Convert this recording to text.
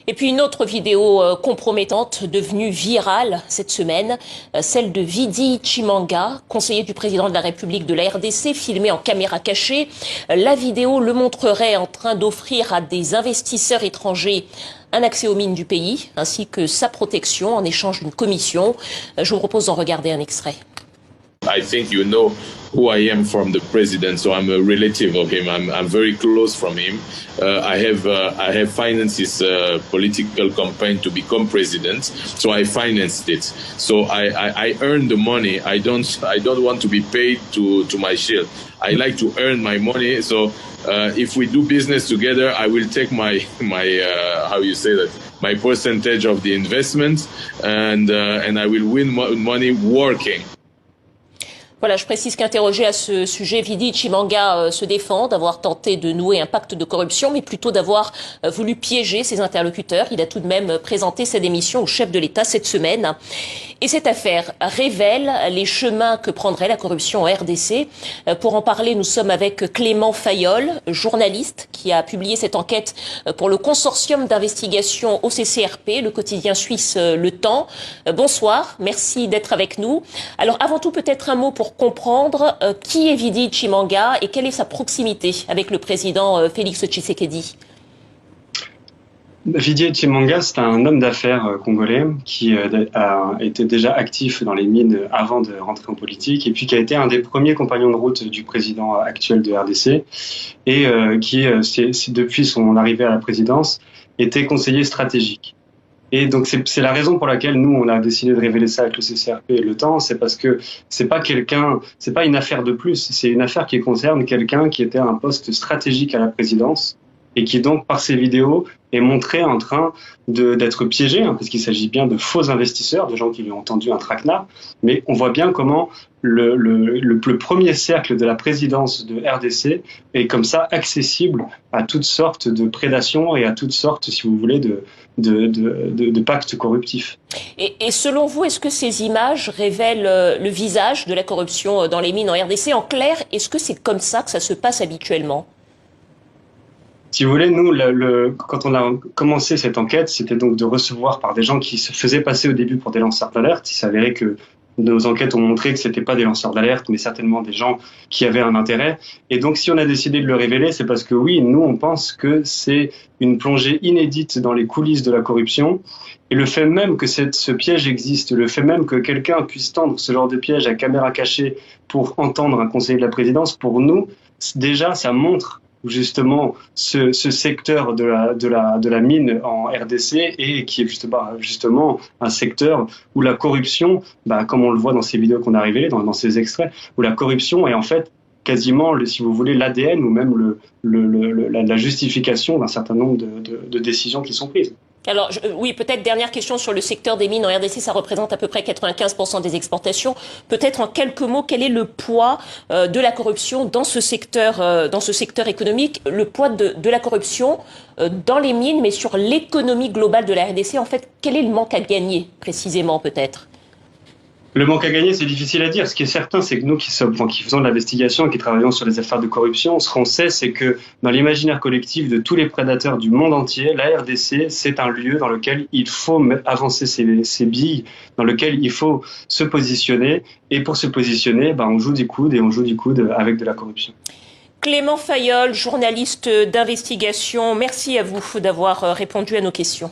Et puis une autre vidéo compromettante devenue virale cette semaine, celle de Vidi Chimanga, conseiller du président de la République de la RDC, filmée en caméra cachée. La vidéo le montrerait en train d'offrir à des investisseurs étrangers un accès aux mines du pays, ainsi que sa protection en échange d'une commission. Je vous propose d'en regarder un extrait. I think you know who I am from the president, so I'm a relative of him. I'm very close from him. I have financed his political campaign to become president, so I financed it. So I earned the money. I don't want to be paid to my shield. I like to earn my money. So if we do business together, I will take my how you say that, my percentage of the investment, and I will win money working. Voilà, je précise qu'interrogé à ce sujet, Vidi Chimanga se défend d'avoir tenté de nouer un pacte de corruption, mais plutôt d'avoir voulu piéger ses interlocuteurs. Il a tout de même présenté sa démission au chef de l'État cette semaine. Et cette affaire révèle les chemins que prendrait la corruption en RDC. Pour en parler, nous sommes avec Clément Fayolle, journaliste, qui a publié cette enquête pour le consortium d'investigation OCCRP, le quotidien suisse Le Temps. Bonsoir, merci d'être avec nous. Alors avant tout, peut-être un mot pour comprendre qui est Vidi Chimanga et quelle est sa proximité avec le président Félix Tshisekedi. Vidi Chimanga, c'est un homme d'affaires congolais qui a été déjà actif dans les mines avant de rentrer en politique et puis qui a été un des premiers compagnons de route du président actuel de RDC et qui, depuis son arrivée à la présidence, était conseiller stratégique. Et donc c'est la raison pour laquelle nous on a décidé de révéler ça avec le CCRP et Le Temps, c'est parce que c'est pas une affaire de plus, c'est une affaire qui concerne quelqu'un qui était à un poste stratégique à la présidence et qui donc par ses vidéos est montré en train d'être piégé, parce qu'il s'agit bien de faux investisseurs, de gens qui lui ont tendu un traquenard, mais on voit bien comment le premier cercle de la présidence de RDC est comme ça accessible à toutes sortes de prédations et à toutes sortes, si vous voulez, de pactes corruptifs. Et selon vous, est-ce que ces images révèlent le visage de la corruption dans les mines en RDC? En clair, est-ce que c'est comme ça que ça se passe habituellement? Si vous voulez, nous, quand on a commencé cette enquête, c'était donc de recevoir par des gens qui se faisaient passer au début pour des lanceurs d'alerte. Il s'avérait que nos enquêtes ont montré que c'était pas des lanceurs d'alerte, mais certainement des gens qui avaient un intérêt. Et donc, si on a décidé de le révéler, c'est parce que oui, nous, on pense que c'est une plongée inédite dans les coulisses de la corruption. Et le fait même que ce piège existe, le fait même que quelqu'un puisse tendre ce genre de piège à caméra cachée pour entendre un conseiller de la présidence, pour nous, déjà, ça montre justement ce secteur de la mine en RDC et qui est justement un secteur où la corruption, comme on le voit dans ces vidéos qu'on a révélées, dans ces extraits, où la corruption est en fait quasiment, si vous voulez, l'ADN ou même la justification d'un certain nombre de décisions qui sont prises. Alors oui, peut-être dernière question sur le secteur des mines en RDC, ça représente à peu près 95% des exportations. Peut-être en quelques mots, quel est le poids de la corruption dans ce secteur économique, le poids de la corruption dans les mines, mais sur l'économie globale de la RDC. En fait, quel est le manque à gagner précisément peut-être? Le manque à gagner, c'est difficile à dire. Ce qui est certain, c'est que nous qui faisons de l'investigation et qui travaillons sur les affaires de corruption, ce qu'on sait, c'est que dans l'imaginaire collectif de tous les prédateurs du monde entier, la RDC, c'est un lieu dans lequel il faut avancer ses billes, dans lequel il faut se positionner. Et pour se positionner, on joue du coude et on joue du coude avec de la corruption. Clément Fayolle, journaliste d'investigation, merci à vous d'avoir répondu à nos questions.